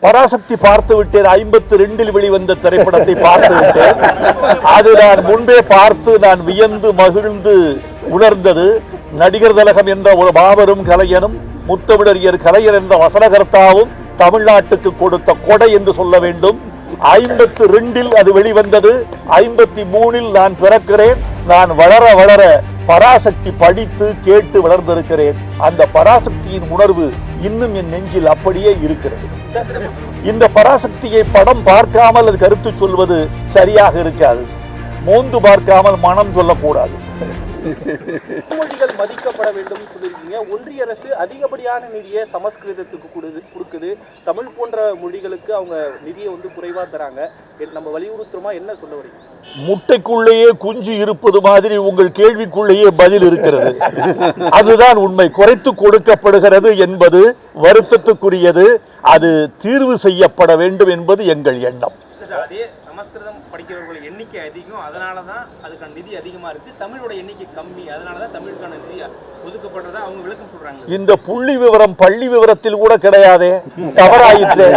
பராசக்தி பார்த்து விட்டேன். 52 வெளிவந்த திரைப்படத்தை பார்த்து விட்டேன். அது நான் முன்பே பார்த்து நான் வியந்து மகிழ்ந்து உணர்ந்தது. நடிகர் திலகம் என்ற ஒரு மாபெரும் கலைஞனும் முத்தமிழறிஞர் கலைஞர் என்ற வசனகர்த்தாவும் தமிழ்நாட்டுக்கு கொடுத்த கொடை என்று சொல்ல வேண்டும். 52 அது வெளிவந்தது. 53 நான் பிறக்கிறேன். நான் வளர வளர பராசக்தி படித்து கேட்டு வளர்ந்திருக்கிறேன். அந்த பராசக்தியின் உணர்வு இன்னும் என் நெஞ்சில் அப்படியே இருக்கிறது. இந்த பராசக்தியை படம் பார்க்காமல் அது கருத்து சொல்வது சரியாக இருக்காது. மோந்து பார்க்காமல் மனம் சொல்லக்கூடாது. மொழிகள் மதிக்கப்பட வேண்டும் சொல்லியிருக்கீங்க. ஒன்றிய அரசு அதிகப்படியான நிதியை சமஸ்கிருதத்துக்கு கொடுக்குது. தமிழ் போன்ற மொழிகளுக்கு அவங்க நிதியை குறைவா தராங்க. நம்ம வலியுறுத்துறோமா? என்ன சொல்ல வரீங்க? முட்டைக்குள்ளேயே குஞ்சு இருப்பது மாதிரி உங்கள் கேள்விக்குள்ளேயே பதில் இருக்கிறது. அதுதான் உண்மை. குறைத்து கொடுக்கப்படுகிறது என்பது வருத்தத்துக்குரியது. அது தீர்வு செய்யப்பட வேண்டும் என்பது எங்கள் எண்ணம். அதே சமஸ்கிருதம் படிக்கிறவர்கள் எண்ணிக்கை அதிகம், அதனாலதான் அதுக்கான நிதி அதிகமா இருக்கு. தமிழோட எண்ணிக்கை கம்மி, அதனாலதான் தமிழுக்கான நிதி ஒதுக்கப்படுறதா அவங்க விளக்கம் சொல்றாங்க. இந்த புள்ளி விவரம் பள்ளி விவரத்தில் கூட கிடையாதே, தவறாயிற்று.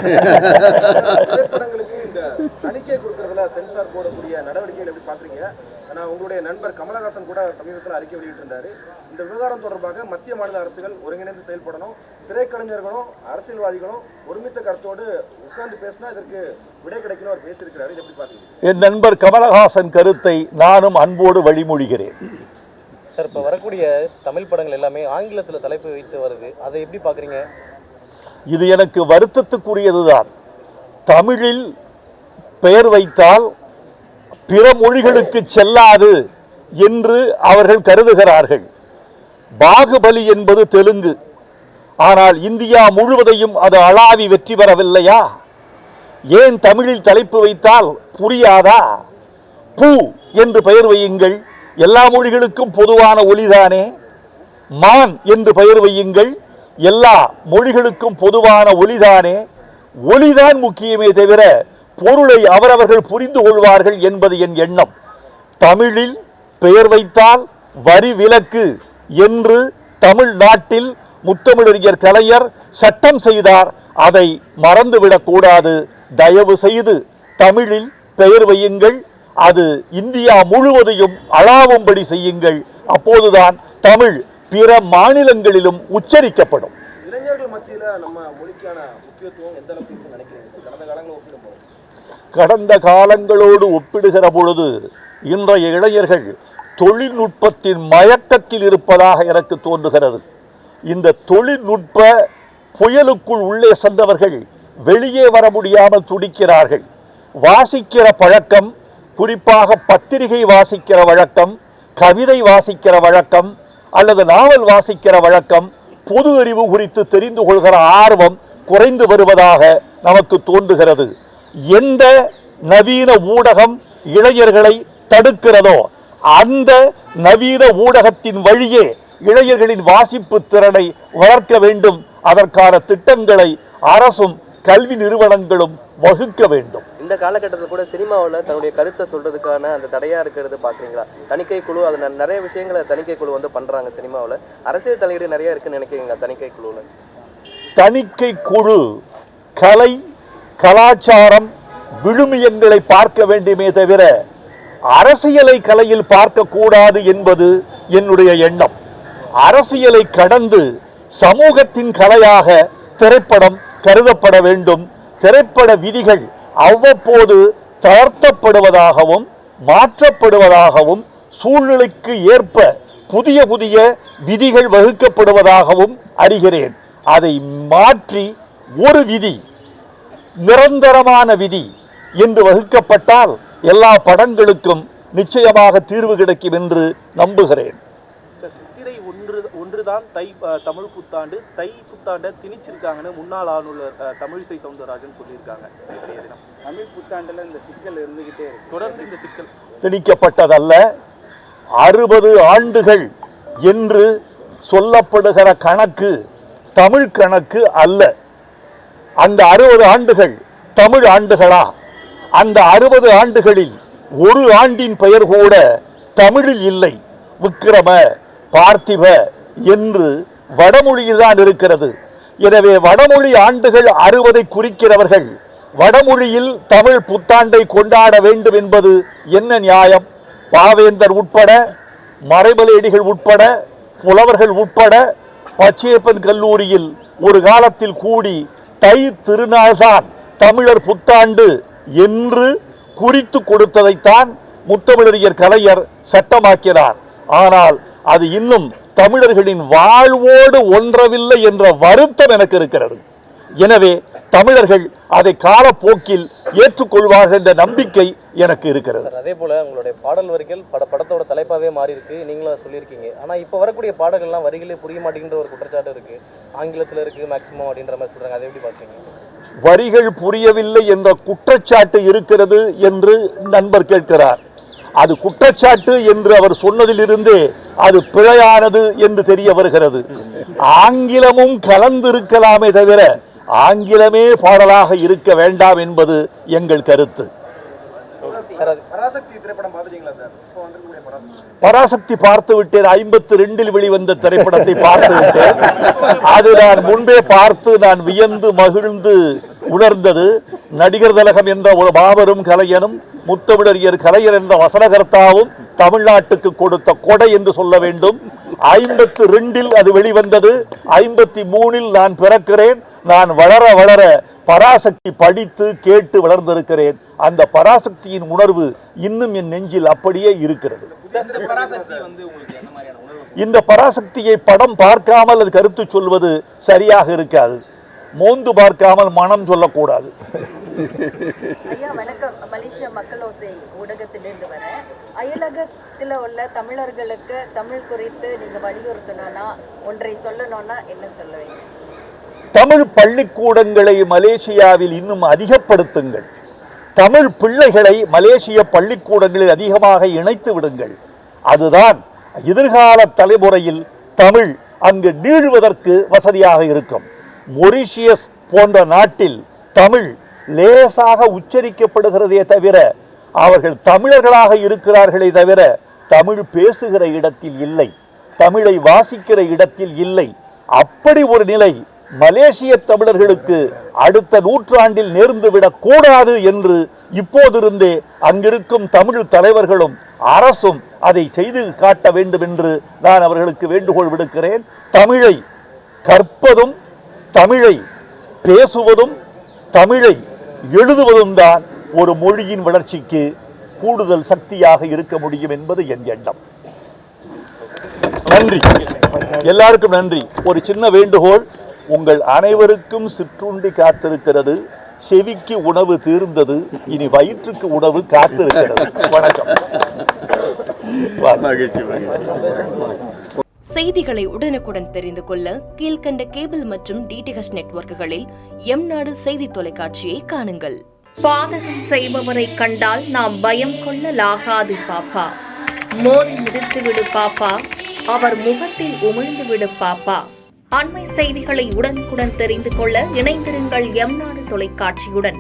தணிக்கை கொடுக்கறதுல சென்சார் போடக்கூடிய நடவடிக்கைகள் எப்படி பாக்குறீங்க? ஆனா உங்களுடைய நண்பர் கமலஹாசன் கூட சமீபத்தில் அறிக்கை வெளியிட்டிருந்தாரு. இந்த விவகாரம் தொடர்பாக மத்திய மாநில அரசுகள் ஒருங்கிணைந்து செயல்படணும், திரைக்கலைஞர்களும் அரசியல்வாதிகளும் ஒருமித்த கருத்தோடு உட்கார்ந்து பேசினா இதற்கு விடை கிடைக்கணும் அவர் பேசியிருக்கிறாரு. இதை எப்படி பாக்குறீங்க? என் நண்பர் கமலஹாசன் கருத்தை நானும் அன்போடு வழிமொழிகிறேன். சார், இப்போ வரக்கூடிய தமிழ் படங்கள் எல்லாமே ஆங்கிலத்தில் தலைப்பு வைத்து வருது. அதை எப்படி பார்க்குறீங்க? இது எனக்கு வருத்தத்துக்குரியதுதான். தமிழில் பெயர் வைத்தால் பிற மொழிகளுக்கு செல்லாது என்று அவர்கள் கருதுகிறார்கள். பாகுபலி என்பது தெலுங்கு. ஆனால் இந்தியா முழுவதையும் அது அளாவி வெற்றி பெறவில்லையா? ஏன் தமிழில் தலைப்பு வைத்தால் புரியாதா? பூ என்று பெயர் வையுங்கள், எல்லா மொழிகளுக்கும் பொதுவான ஒலிதானே. மான் என்று பெயர் வையுங்கள், எல்லா மொழிகளுக்கும் பொதுவான ஒலிதானே. ஒலிதான் முக்கியமே தவிர பொருளை அவரவர்கள் புரிந்து கொள்வார்கள் என்பது என் எண்ணம். தமிழில் பெயர் வைத்தால் வரி விலக்கு என்று தமிழ்நாட்டில் முத்தமிழறிஞர் கலைஞர் சட்டம் செய்தார். அதை மறந்துவிடக் கூடாது. தயவு செய்து தமிழில் பெயர் வையுங்கள், அது இந்தியா முழுவதையும் அளாவும்படி செய்யுங்கள். அப்போதுதான் தமிழ் பிற மாநிலங்களிலும் உச்சரிக்கப்படும். இளைஞர்கள் மத்தியில் நம்ம மொழிக்கான முக்கியத்துவம் எந்த அளவுக்கு நினைக்கிறீங்க? கடந்த காலங்களோடு ஒப்பிடுகிற பொழுது இன்றைய இளைஞர்கள் தொழில்நுட்பத்தின் மயக்கத்தில் இருப்பதாக எனக்கு தோன்றுகிறது. இந்த தொழில்நுட்ப புயலுக்குள் உள்ளே சென்றவர்கள் வெளியே வர முடியாமல் துடிக்கிறார்கள். வாசிக்கிற பழக்கம், குறிப்பாக பத்திரிகை வாசிக்கிற வழக்கம், கவிதை வாசிக்கிற வழக்கம் அல்லது நாவல் வாசிக்கிற வழக்கம், பொது அறிவு குறித்து தெரிந்து கொள்கிற ஆர்வம் குறைந்து வருவதாக நமக்கு தோன்றுகிறது. எந்த நவீன ஊடகம் இளைஞர்களை தடுக்கிறதோ அந்த நவீன ஊடகத்தின் வழியே இளைஞர்களின் வாசிப்பு திறனை வளர்க்க வேண்டும். அதற்கான திட்டங்களை அரசும் கல்வி நிறுவனங்களும் வகுக்க வேண்டும். இந்த காலகட்டத்தில் கூட சினிமாவில் தன்னுடைய கருத்தை சொல்றதுக்கான அந்த தடையா இருக்கிறது பாக்குறீங்களா? தணிக்கை குழு, அது நிறைய விஷயங்களை தணிக்கை குழு பண்றாங்க. சினிமாவில் அரசியல் தலையீடு நிறைய இருக்குன்னு நினைக்கிறீங்களா தணிக்கை குழுல? தணிக்கை குழு கலை கலாச்சாரம் விழுமியங்களை பார்க்க வேண்டுமே தவிர அரசியலை கலையில் பார்க்க கூடாது என்பது என்னுடைய எண்ணம். அரசியலை கடந்து சமூகத்தின் கலையாக திரைப்படம் கருதப்பட வேண்டும். திரைப்பட விதிகள் அவ்வப்போது தளர்த்தப்படுவதாகவும் மாற்றப்படுவதாகவும் சூழ்நிலைக்கு ஏற்ப புதிய புதிய விதிகள் வகுக்கப்படுவதாகவும் அறிகிறேன். அதை மாற்றி ஒரு விதி, நிரந்தரமான விதி என்று வகுக்கப்பட்டால் எல்லா படங்களுக்கும் நிச்சயமாக தீர்வு கிடைக்கும் என்று நம்புகிறேன். சித்திரை ஒன்றுதான் தமிழ் புத்தாண்டு. தை புத்தாண்டை திணிச்சிருக்காங்கன்னு முன்னாள் ஆளுநர் தமிழிசை சவுந்தரராஜன் சொல்லியிருக்காங்க. தமிழ் புத்தாண்டுல இந்த சிக்கல் இருந்துகிட்டே தொடர்ந்து இந்த சிக்கல் திணிக்கப்பட்டதல்ல. 60 ஆண்டுகள் என்று சொல்லப்படுகிற கணக்கு தமிழ் கணக்கு அல்ல. அந்த 60 ஆண்டுகள் தமிழ் ஆண்டுகளா? அந்த 60 ஆண்டுகளில் ஒரு ஆண்டின் பெயர் கூட தமிழில் இல்லை. விக்கிரம பார்த்திப என்று வடமொழியில் தான் இருக்கிறது. எனவே வடமொழி ஆண்டுகள் 60 குறிக்கிறவர்கள் வடமொழியில் தமிழ் புத்தாண்டை கொண்டாட வேண்டும் என்பது என்ன நியாயம்? பாவேந்தர் உட்பட, மறைமலையடிகள் உட்பட, புலவர்கள் உட்பட பச்சையப்பன் கல்லூரியில் ஒரு காலத்தில் கூடி தை திருநாள்தான் தமிழர் புத்தாண்டு என்று குறித்து கொடுத்ததைத்தான் முத்தமிழறிஞர் கலைஞர் சட்டமாக்கினார். ஆனால் அது இன்னும் தமிழர்களின் வாழ்வோடு ஒன்றவில்லை என்ற வருத்தம் எனக்கு இருக்கிறது. எனவே தமிழர்கள் அதை காலப்போக்கில் ஏற்றுக்கொள்வார்கள் என்ற நம்பிக்கை எனக்கு இருக்கிறது. அதே போல உங்களுடைய பாடல் வரிகள் படத்தோட தலைப்பாவே மாறி இருக்கு, நீங்களும் சொல்லியிருக்கீங்க. ஆனா இப்ப வரக்கூடிய பாடல்கள்லாம் வரிகளே புரிய மாட்டேங்கிற ஒரு குற்றச்சாட்டு இருக்கு. ஆங்கிலத்தில் இருக்கு மேக்சிமம் அப்படின்ற மாதிரி சொல்றாங்க. அதை எப்படி பார்க்குறீங்க? வரிகள் புரியவில்லை என்ற குற்றச்சாட்டு இருக்கிறது என்று நண்பர் கேட்கிறார். அது குற்றச்சாட்டு என்று அவர் சொன்னதிலிருந்தே அது பிழையானது என்று தெரிய வருகிறது. ஆங்கிலமும் கலந்திருக்கலாமே தவிர ஆங்கிலமே பாடலாக இருக்க வேண்டாம் என்பது எங்கள் கருத்து. பராசக்தி பார்த்து விட்டேன். 52 வெளிவந்த திரைப்படத்தை பார்த்து விட்டேன். அது நான் முன்பே பார்த்து நான் வியந்து மகிழ்ந்து உணர்ந்தது. நடிகர் திலகம் என்ற ஒரு மாபெரும் கலைஞனும் முத்தமிழறிஞர் கலைஞர் என்ற வசனகர்த்தாவும் தமிழ்நாட்டுக்கு கொடுத்த கொடை என்று சொல்ல வேண்டும். 52 அது வெளிவந்தது. 53 நான் பிறக்கிறேன். நான் வளர வளர பராசக்தி படித்து கேட்டு வளர்ந்திருக்கிறேன். அந்த பராசக்தியின் உணர்வு இன்னும் என் நெஞ்சில் அப்படியே இருக்கிறது. இந்த பராசக்தியை படம் பார்க்காமல் அது கருத்து சொல்வது சரியாக இருக்காது. மோந்து பார்க்காமல் மனம் சொல்லக்கூடாது. ஐயா வணக்கம். மலேசியா மக்களோசை ஊடகத்திலிருந்து வர அயலகத்தில் உள்ள தமிழர்களுக்கு தமிழ் குறித்து நீங்க வலியுறுத்தணும்னா, ஒன்றை சொல்லணும்னா என்ன சொல்லுவீங்க? தமிழ் பள்ளிக்கூடங்களை மலேசியாவில் இன்னும் அதிகப்படுத்துங்கள். தமிழ் பிள்ளைகளை மலேசிய பள்ளிக்கூடங்களில் அதிகமாக இணைத்து விடுங்கள். அதுதான் எதிர்கால தலைமுறையில் தமிழ் அங்கு நீழ்வதற்கு வசதியாக இருக்கும். மொரிஷியஸ் போன்ற நாட்டில் தமிழ் லேசாக உச்சரிக்கப்படுகிறதே தவிர அவர்கள் தமிழர்களாக இருக்கிறார்களே தவிர தமிழ் பேசுகிற இடத்தில் இல்லை, தமிழை வாசிக்கிற இடத்தில் இல்லை. அப்படி ஒரு நிலை மலேசிய தமிழர்களுக்கு அடுத்த நூற்றாண்டில் நேர்ந்துவிடக் கூடாது என்று இப்போதிருந்தே அங்கிருக்கும் தமிழ் தலைவர்களும் அரசும் அதை செய்து காட்ட வேண்டும் என்று நான் அவர்களுக்கு வேண்டுகோள் விடுக்கிறேன். தமிழை கற்பதும் தமிழை பேசுவதும் தமிழை எழுதுவதும் தான் ஒரு மொழியின் வளர்ச்சிக்கு கூடுதல் சக்தியாக இருக்க முடியும் என்பது என் எண்ணம். நன்றி, எல்லாருக்கும் நன்றி. ஒரு சின்ன வேண்டுகோள், உங்கள் அனைவருக்கும் சிற்றுண்டி காத்திருக்கிறது. செவிக்கு உணவு தீர்ந்தது, இனி வயிற்றுக்கு உணவு காத்திருக்கிறது. வணக்கம். செய்திகளை உடனுக்குடன் தெரிந்து கொள்ள கீழ்கண்ட கேபிள் மற்றும் டிடிஎச் நெட்வொர்க்குகளில் எம்நாடு செய்தி தொலைக்காட்சியை காணுங்கள். பாதகம் செய்பவரை கண்டால் நாம் பயம் கொள்ளலாகாது பாப்பா. மோதி மிதித்துவிடு பாப்பா, அவர் முகத்தில் உமிழ்ந்து விடு பாப்பா. அண்மை செய்திகளை உடனுக்குடன் தெரிந்து கொள்ள இணைந்திருங்கள் எம்நாடு தொலைக்காட்சியுடன்.